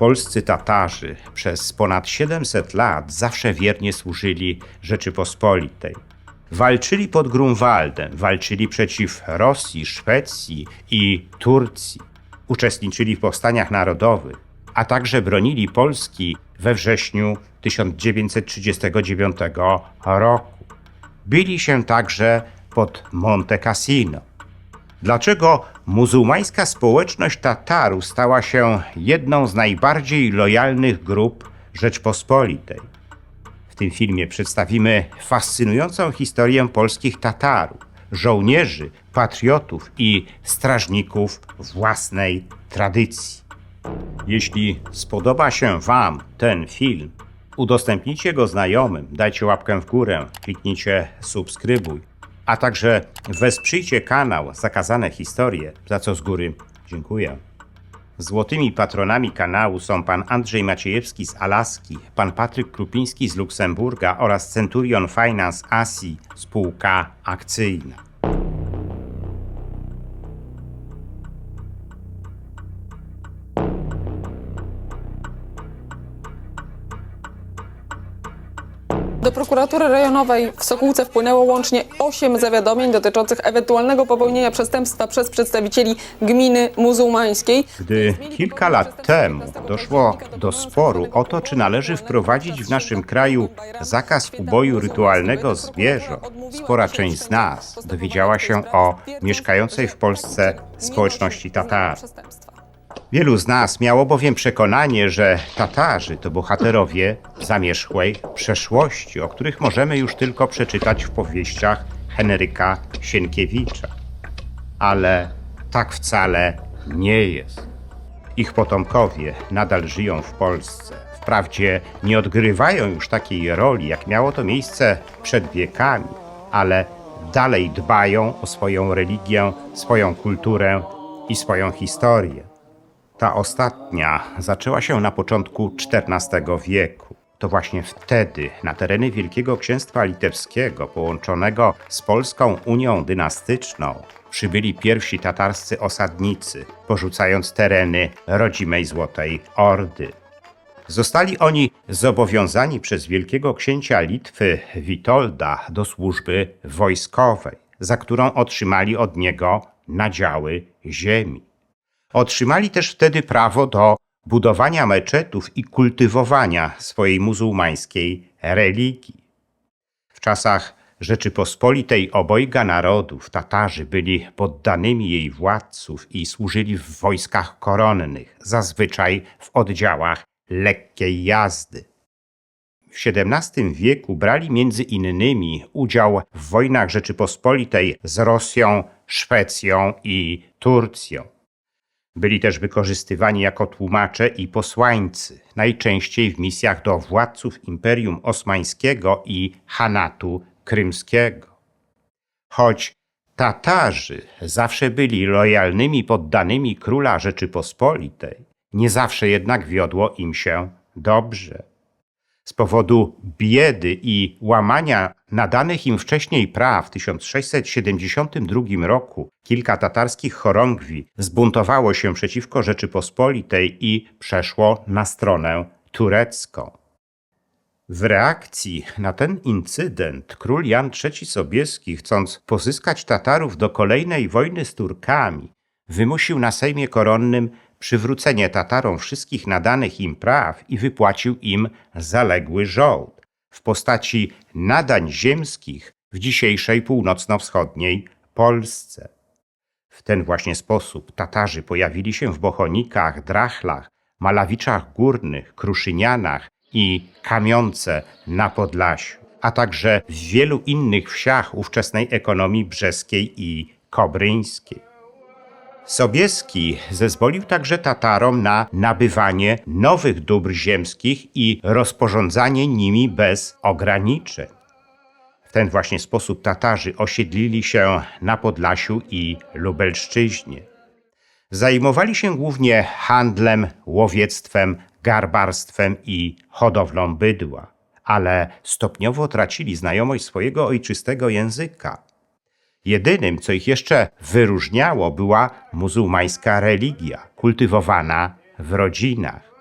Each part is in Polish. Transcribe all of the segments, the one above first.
Polscy Tatarzy przez ponad 700 lat zawsze wiernie służyli Rzeczypospolitej. Walczyli pod Grunwaldem, walczyli przeciw Rosji, Szwecji i Turcji. Uczestniczyli w powstaniach narodowych, a także bronili Polski we wrześniu 1939 roku. Bili się także pod Monte Cassino. Dlaczego muzułmańska społeczność Tatarów stała się jedną z najbardziej lojalnych grup Rzeczpospolitej? W tym filmie przedstawimy fascynującą historię polskich Tatarów, żołnierzy, patriotów i strażników własnej tradycji. Jeśli spodoba się Wam ten film, udostępnijcie go znajomym, dajcie łapkę w górę, kliknijcie subskrybuj, a także wesprzyjcie kanał Zakazane Historie, za co z góry dziękuję. Złotymi patronami kanału są pan Andrzej Maciejewski z Alaski, pan Patryk Krupiński z Luksemburga oraz Centurion Finance Asi, spółka akcyjna. Do prokuratury rejonowej w Sokółce wpłynęło łącznie 8 zawiadomień dotyczących ewentualnego popełnienia przestępstwa przez przedstawicieli gminy muzułmańskiej. Gdy kilka lat temu doszło do sporu o to, czy należy wprowadzić w naszym kraju zakaz uboju rytualnego zwierząt, spora część z nas dowiedziała się o mieszkającej w Polsce społeczności Tatarów. Wielu z nas miało bowiem przekonanie, że Tatarzy to bohaterowie zamierzchłej przeszłości, o których możemy już tylko przeczytać w powieściach Henryka Sienkiewicza. Ale tak wcale nie jest. Ich potomkowie nadal żyją w Polsce. Wprawdzie nie odgrywają już takiej roli, jak miało to miejsce przed wiekami, ale dalej dbają o swoją religię, swoją kulturę i swoją historię. Ta ostatnia zaczęła się na początku XIV wieku. To właśnie wtedy na tereny Wielkiego Księstwa Litewskiego, połączonego z Polską Unią Dynastyczną, przybyli pierwsi tatarscy osadnicy, porzucając tereny rodzimej Złotej Ordy. Zostali oni zobowiązani przez wielkiego księcia Litwy Witolda do służby wojskowej, za którą otrzymali od niego nadziały ziemi. Otrzymali też wtedy prawo do budowania meczetów i kultywowania swojej muzułmańskiej religii. W czasach Rzeczypospolitej obojga narodów Tatarzy byli poddanymi jej władców i służyli w wojskach koronnych, zazwyczaj w oddziałach lekkiej jazdy. W XVII wieku brali między innymi udział w wojnach Rzeczypospolitej z Rosją, Szwecją i Turcją. Byli też wykorzystywani jako tłumacze i posłańcy, najczęściej w misjach do władców Imperium Osmańskiego i Hanatu Krymskiego. Choć Tatarzy zawsze byli lojalnymi poddanymi króla Rzeczypospolitej, nie zawsze jednak wiodło im się dobrze. Z powodu biedy i łamania nadanych im wcześniej praw w 1672 roku kilka tatarskich chorągwi zbuntowało się przeciwko Rzeczypospolitej i przeszło na stronę turecką. W reakcji na ten incydent król Jan III Sobieski, chcąc pozyskać Tatarów do kolejnej wojny z Turkami, wymusił na Sejmie Koronnym przywrócenie Tatarom wszystkich nadanych im praw i wypłacił im zaległy żołd w postaci nadań ziemskich w dzisiejszej północno-wschodniej Polsce. W ten właśnie sposób Tatarzy pojawili się w Bochonikach, Drachlach, Malawiczach Górnych, Kruszynianach i Kamionce na Podlasiu, a także w wielu innych wsiach ówczesnej ekonomii brzeskiej i kobryńskiej. Sobieski zezwolił także Tatarom na nabywanie nowych dóbr ziemskich i rozporządzanie nimi bez ograniczeń. W ten właśnie sposób Tatarzy osiedlili się na Podlasiu i Lubelszczyźnie. Zajmowali się głównie handlem, łowiectwem, garbarstwem i hodowlą bydła, ale stopniowo tracili znajomość swojego ojczystego języka. Jedynym, co ich jeszcze wyróżniało, była muzułmańska religia, kultywowana w rodzinach.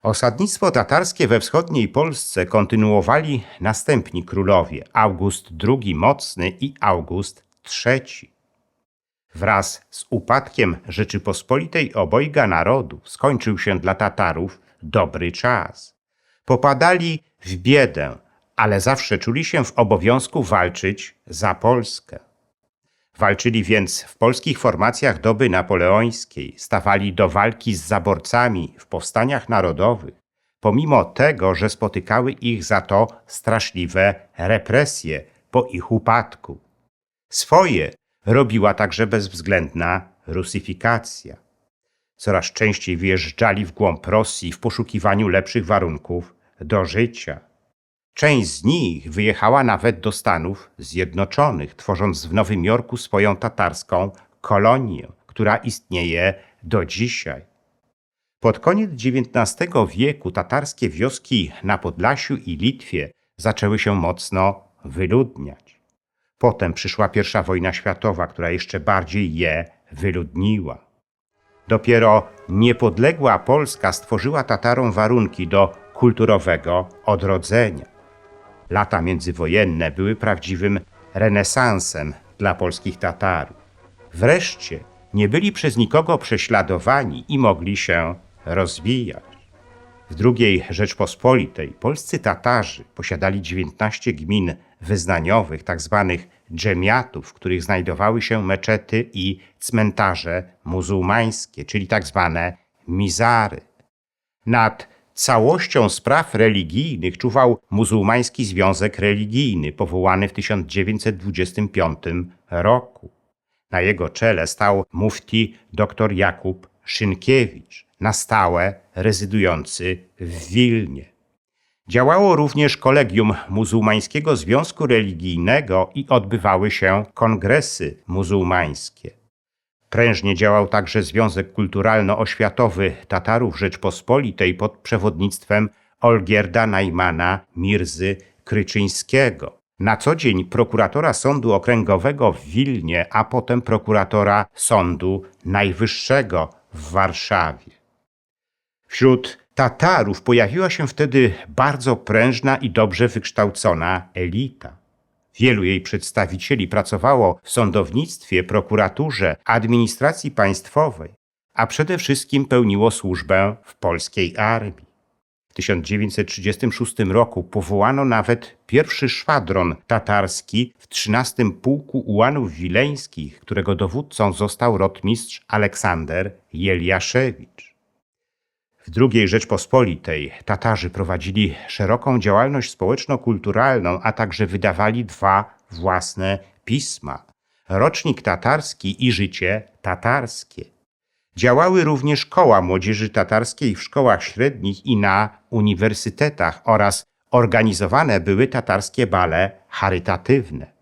Osadnictwo tatarskie we wschodniej Polsce kontynuowali następni królowie August II Mocny i August III. Wraz z upadkiem Rzeczypospolitej obojga narodów skończył się dla Tatarów dobry czas. Popadali w biedę, ale zawsze czuli się w obowiązku walczyć za Polskę. Walczyli więc w polskich formacjach doby napoleońskiej, stawali do walki z zaborcami w powstaniach narodowych, pomimo tego, że spotykały ich za to straszliwe represje po ich upadku. Swoje robiła także bezwzględna rusyfikacja. Coraz częściej wyjeżdżali w głąb Rosji w poszukiwaniu lepszych warunków do życia. Część z nich wyjechała nawet do Stanów Zjednoczonych, tworząc w Nowym Jorku swoją tatarską kolonię, która istnieje do dzisiaj. Pod koniec XIX wieku tatarskie wioski na Podlasiu i Litwie zaczęły się mocno wyludniać. Potem przyszła I wojna światowa, która jeszcze bardziej je wyludniła. Dopiero niepodległa Polska stworzyła Tatarom warunki do kulturowego odrodzenia. Lata międzywojenne były prawdziwym renesansem dla polskich Tatarów. Wreszcie nie byli przez nikogo prześladowani i mogli się rozwijać. W II Rzeczpospolitej polscy Tatarzy posiadali 19 gmin wyznaniowych, tzw. dżemiatów, w których znajdowały się meczety i cmentarze muzułmańskie, czyli tzw. mizary. Nad całością spraw religijnych czuwał muzułmański Związek Religijny, powołany w 1925 roku. Na jego czele stał mufti dr Jakub Szynkiewicz, na stałe rezydujący w Wilnie. Działało również Kolegium Muzułmańskiego Związku Religijnego i odbywały się kongresy muzułmańskie. Prężnie działał także Związek Kulturalno-Oświatowy Tatarów Rzeczpospolitej pod przewodnictwem Olgierda Najmana Mirzy Kryczyńskiego. Na co dzień prokuratora Sądu Okręgowego w Wilnie, a potem prokuratora Sądu Najwyższego w Warszawie. Wśród Tatarów pojawiła się wtedy bardzo prężna i dobrze wykształcona elita. Wielu jej przedstawicieli pracowało w sądownictwie, prokuraturze, administracji państwowej, a przede wszystkim pełniło służbę w polskiej armii. W 1936 roku powołano nawet pierwszy szwadron tatarski w 13 Pułku Ułanów Wileńskich, którego dowódcą został rotmistrz Aleksander Jeliaszewicz. W II Rzeczpospolitej Tatarzy prowadzili szeroką działalność społeczno-kulturalną, a także wydawali 2 własne pisma: Rocznik Tatarski i Życie Tatarskie. Działały również koła młodzieży tatarskiej w szkołach średnich i na uniwersytetach oraz organizowane były tatarskie bale charytatywne.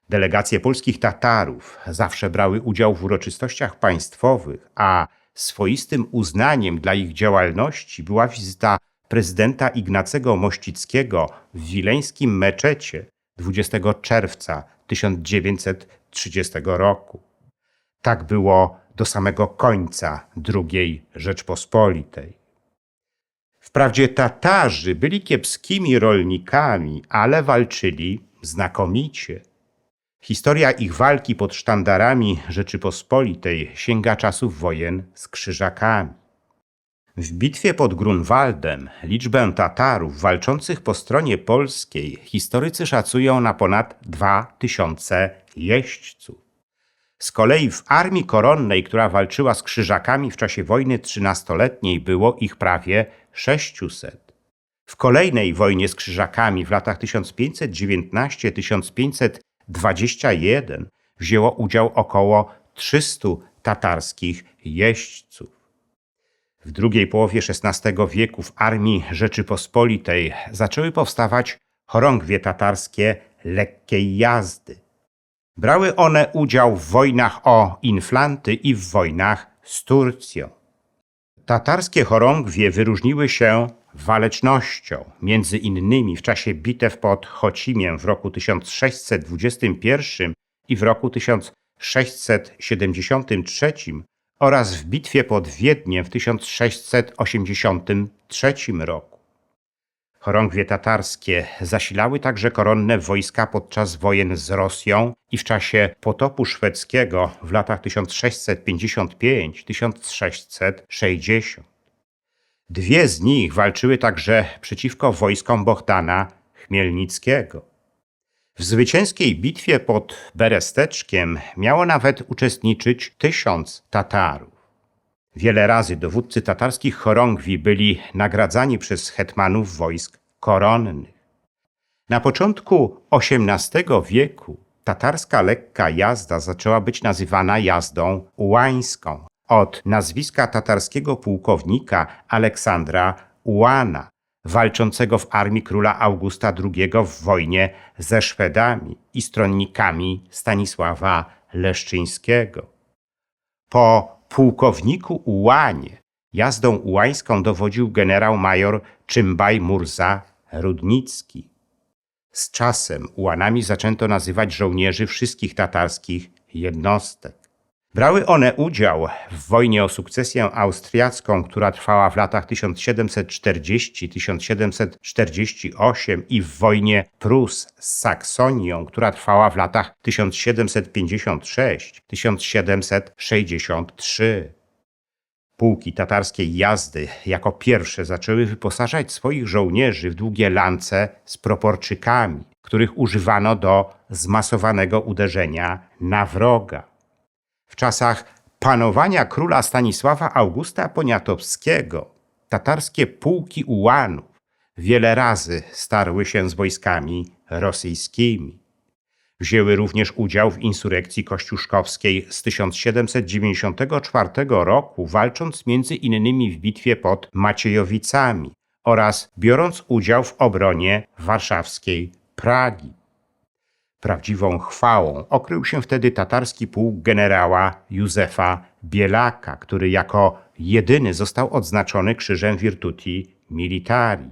Delegacje polskich Tatarów zawsze brały udział w uroczystościach państwowych, a swoistym uznaniem dla ich działalności była wizyta prezydenta Ignacego Mościckiego w wileńskim meczecie 20 czerwca 1930 roku. Tak było do samego końca II Rzeczpospolitej. Wprawdzie Tatarzy byli kiepskimi rolnikami, ale walczyli znakomicie. Historia ich walki pod sztandarami Rzeczypospolitej sięga czasów wojen z Krzyżakami. W bitwie pod Grunwaldem liczbę Tatarów walczących po stronie polskiej historycy szacują na ponad 2000 jeźdźców. Z kolei w armii koronnej, która walczyła z Krzyżakami w czasie wojny 13-letniej, było ich prawie 600. W kolejnej wojnie z Krzyżakami w latach 1519-1521 wzięło udział około 300 tatarskich jeźdźców. W drugiej połowie XVI wieku w armii Rzeczypospolitej zaczęły powstawać chorągwie tatarskie lekkiej jazdy. Brały one udział w wojnach o Inflanty i w wojnach z Turcją. Tatarskie chorągwie wyróżniły się walecznością, między innymi w czasie bitew pod Chocimiem w roku 1621 i w roku 1673 oraz w bitwie pod Wiedniem w 1683 roku. Chorągwie tatarskie zasilały także koronne wojska podczas wojen z Rosją i w czasie potopu szwedzkiego w latach 1655–1660. Dwie z nich walczyły także przeciwko wojskom Bohdana Chmielnickiego. W zwycięskiej bitwie pod Beresteczkiem miało nawet uczestniczyć 1000 Tatarów. Wiele razy dowódcy tatarskich chorągwi byli nagradzani przez hetmanów wojsk koronnych. Na początku XVIII wieku tatarska lekka jazda zaczęła być nazywana jazdą ułańską od nazwiska tatarskiego pułkownika Aleksandra Ułana, walczącego w armii króla Augusta II w wojnie ze Szwedami i stronnikami Stanisława Leszczyńskiego. Po pułkowniku Ułanie jazdą ułańską dowodził generał major Czymbaj Murza Rudnicki. Z czasem Ułanami zaczęto nazywać żołnierzy wszystkich tatarskich jednostek. Brały one udział w wojnie o sukcesję austriacką, która trwała w latach 1740–1748 i w wojnie Prus z Saksonią, która trwała w latach 1756–1763. Pułki tatarskiej jazdy jako pierwsze zaczęły wyposażać swoich żołnierzy w długie lance z proporczykami, których używano do zmasowanego uderzenia na wroga. W czasach panowania króla Stanisława Augusta Poniatowskiego tatarskie pułki Ułanów wiele razy starły się z wojskami rosyjskimi. Wzięły również udział w insurekcji kościuszkowskiej z 1794 roku, walcząc między innymi w bitwie pod Maciejowicami oraz biorąc udział w obronie warszawskiej Pragi. Prawdziwą chwałą okrył się wtedy tatarski pułk generała Józefa Bielaka, który jako jedyny został odznaczony Krzyżem Virtuti Militari.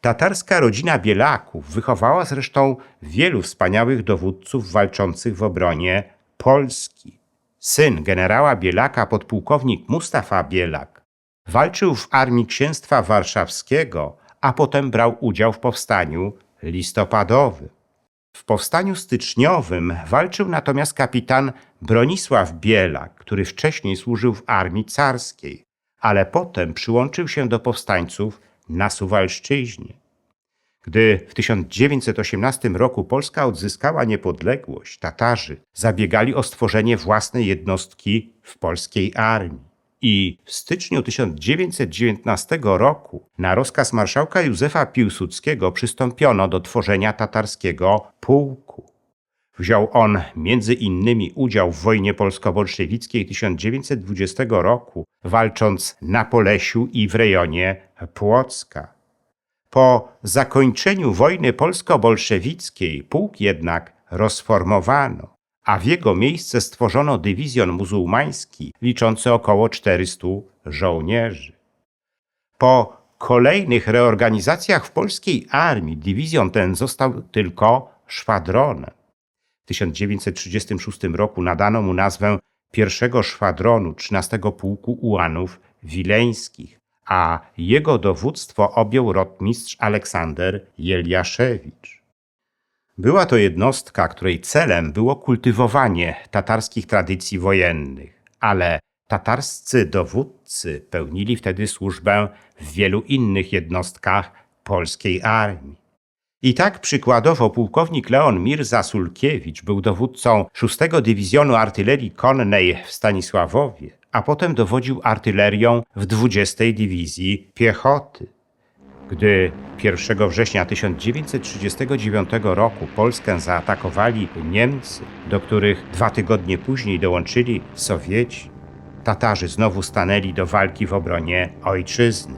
Tatarska rodzina Bielaków wychowała zresztą wielu wspaniałych dowódców walczących w obronie Polski. Syn generała Bielaka, podpułkownik Mustafa Bielak, walczył w armii księstwa warszawskiego, a potem brał udział w powstaniu listopadowym. W powstaniu styczniowym walczył natomiast kapitan Bronisław Bielak, który wcześniej służył w armii carskiej, ale potem przyłączył się do powstańców na Suwalszczyźnie. Gdy w 1918 roku Polska odzyskała niepodległość, Tatarzy zabiegali o stworzenie własnej jednostki w polskiej armii. I w styczniu 1919 roku na rozkaz marszałka Józefa Piłsudskiego przystąpiono do tworzenia tatarskiego pułku. Wziął on między innymi udział w wojnie polsko-bolszewickiej 1920 roku, walcząc na Polesiu i w rejonie Płocka. Po zakończeniu wojny polsko-bolszewickiej pułk jednak rozformowano, a w jego miejsce stworzono dywizjon muzułmański liczący około 400 żołnierzy. Po kolejnych reorganizacjach w polskiej armii dywizjon ten został tylko szwadronem. W 1936 roku nadano mu nazwę pierwszego szwadronu 13 Pułku Ułanów Wileńskich, a jego dowództwo objął rotmistrz Aleksander Jeliaszewicz. Była to jednostka, której celem było kultywowanie tatarskich tradycji wojennych, ale tatarscy dowódcy pełnili wtedy służbę w wielu innych jednostkach polskiej armii. I tak przykładowo pułkownik Leon Mirza Sulkiewicz był dowódcą 6 Dywizjonu Artylerii Konnej w Stanisławowie, a potem dowodził artylerią w 20 Dywizji Piechoty. Gdy 1 września 1939 roku Polskę zaatakowali Niemcy, do których 2 tygodnie później dołączyli Sowieci, Tatarzy znowu stanęli do walki w obronie ojczyzny.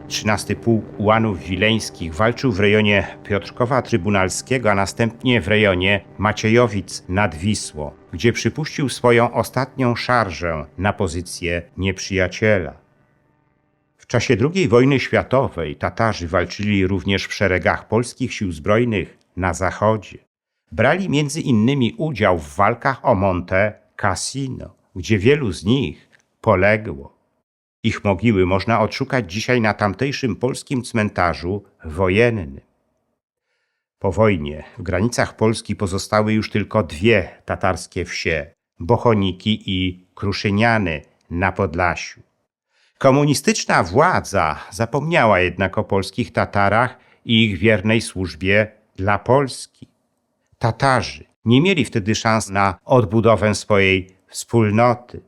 13 Pułk Ułanów Wileńskich walczył w rejonie Piotrkowa Trybunalskiego, a następnie w rejonie Maciejowic nad Wisłą, gdzie przypuścił swoją ostatnią szarżę na pozycję nieprzyjaciela. W czasie II wojny światowej Tatarzy walczyli również w szeregach polskich sił zbrojnych na zachodzie. Brali między innymi udział w walkach o Monte Cassino, gdzie wielu z nich poległo. Ich mogiły można odszukać dzisiaj na tamtejszym polskim cmentarzu wojennym. Po wojnie w granicach Polski pozostały już tylko dwie tatarskie wsie – Bochoniki i Kruszyniany na Podlasiu. Komunistyczna władza zapomniała jednak o polskich Tatarach i ich wiernej służbie dla Polski. Tatarzy nie mieli wtedy szans na odbudowę swojej wspólnoty.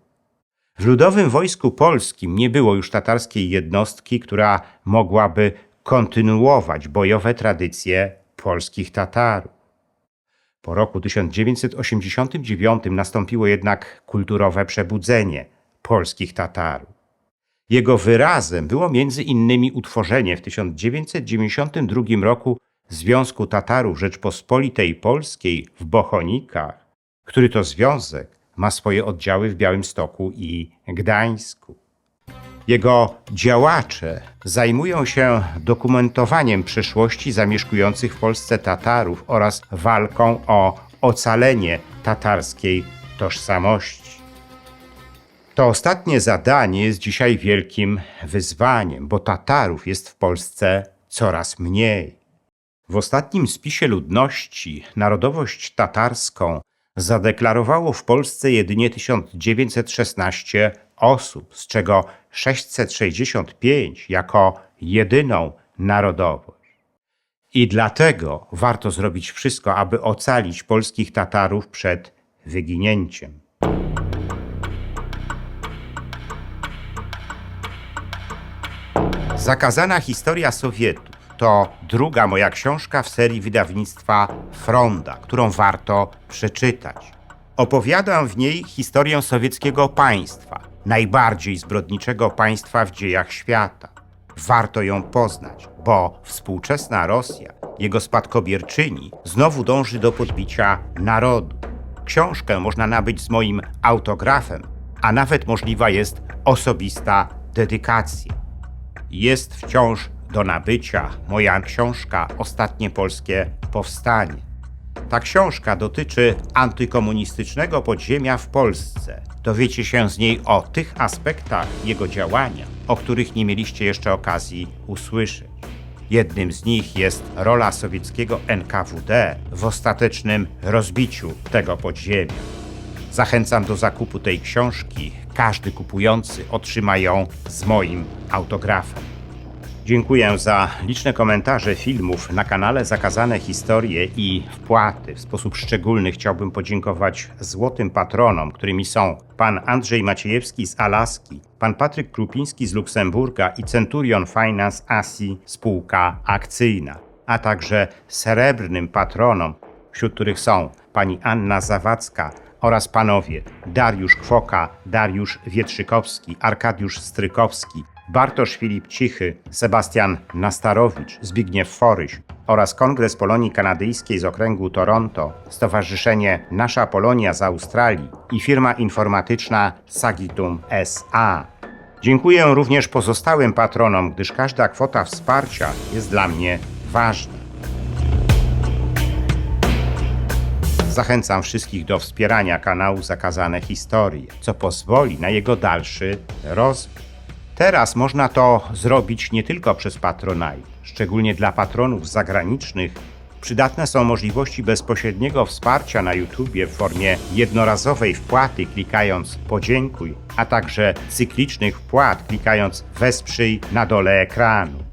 W Ludowym Wojsku Polskim nie było już tatarskiej jednostki, która mogłaby kontynuować bojowe tradycje polskich Tatarów. Po roku 1989 nastąpiło jednak kulturowe przebudzenie polskich Tatarów. Jego wyrazem było między innymi utworzenie w 1992 roku Związku Tatarów Rzeczpospolitej Polskiej w Bochonikach, który to związek ma swoje oddziały w Białymstoku i Gdańsku. Jego działacze zajmują się dokumentowaniem przeszłości zamieszkujących w Polsce Tatarów oraz walką o ocalenie tatarskiej tożsamości. To ostatnie zadanie jest dzisiaj wielkim wyzwaniem, bo Tatarów jest w Polsce coraz mniej. W ostatnim spisie ludności narodowość tatarską zadeklarowało w Polsce jedynie 1916 osób, z czego 665 jako jedyną narodowość. I dlatego warto zrobić wszystko, aby ocalić polskich Tatarów przed wyginięciem. Zakazana historia Sowietów to druga moja książka w serii wydawnictwa Fronda, którą warto przeczytać. Opowiadam w niej historię sowieckiego państwa, najbardziej zbrodniczego państwa w dziejach świata. Warto ją poznać, bo współczesna Rosja, jego spadkobierczyni, znowu dąży do podbicia narodu. Książkę można nabyć z moim autografem, a nawet możliwa jest osobista dedykacja. Jest wciąż do nabycia moja książka Ostatnie polskie powstanie. Ta książka dotyczy antykomunistycznego podziemia w Polsce. Dowiecie się z niej o tych aspektach jego działania, o których nie mieliście jeszcze okazji usłyszeć. Jednym z nich jest rola sowieckiego NKWD w ostatecznym rozbiciu tego podziemia. Zachęcam do zakupu tej książki. Każdy kupujący otrzyma ją z moim autografem. Dziękuję za liczne komentarze filmów na kanale Zakazane Historie i wpłaty. W sposób szczególny chciałbym podziękować złotym patronom, którymi są pan Andrzej Maciejewski z Alaski, pan Patryk Krupiński z Luksemburga i Centurion Finance ASI spółka akcyjna, a także srebrnym patronom, wśród których są pani Anna Zawadzka oraz panowie Dariusz Kwoka, Dariusz Wietrzykowski, Arkadiusz Strykowski, Bartosz Filip Cichy, Sebastian Nastarowicz, Zbigniew Foryś oraz Kongres Polonii Kanadyjskiej z okręgu Toronto, Stowarzyszenie Nasza Polonia z Australii i firma informatyczna Sagitum SA. Dziękuję również pozostałym patronom, gdyż każda kwota wsparcia jest dla mnie ważna. Zachęcam wszystkich do wspierania kanału Zakazane Historie, co pozwoli na jego dalszy rozwój. Teraz można to zrobić nie tylko przez Patronite. Szczególnie dla patronów zagranicznych przydatne są możliwości bezpośredniego wsparcia na YouTubie w formie jednorazowej wpłaty klikając podziękuj, a także cyklicznych wpłat klikając wesprzyj na dole ekranu.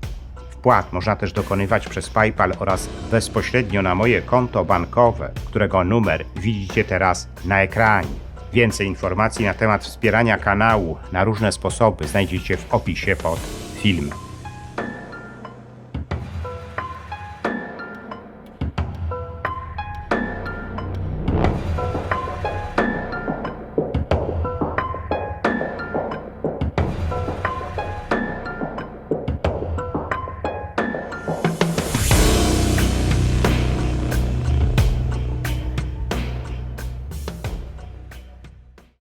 Wpłat można też dokonywać przez PayPal oraz bezpośrednio na moje konto bankowe, którego numer widzicie teraz na ekranie. Więcej informacji na temat wspierania kanału na różne sposoby znajdziecie w opisie pod filmem.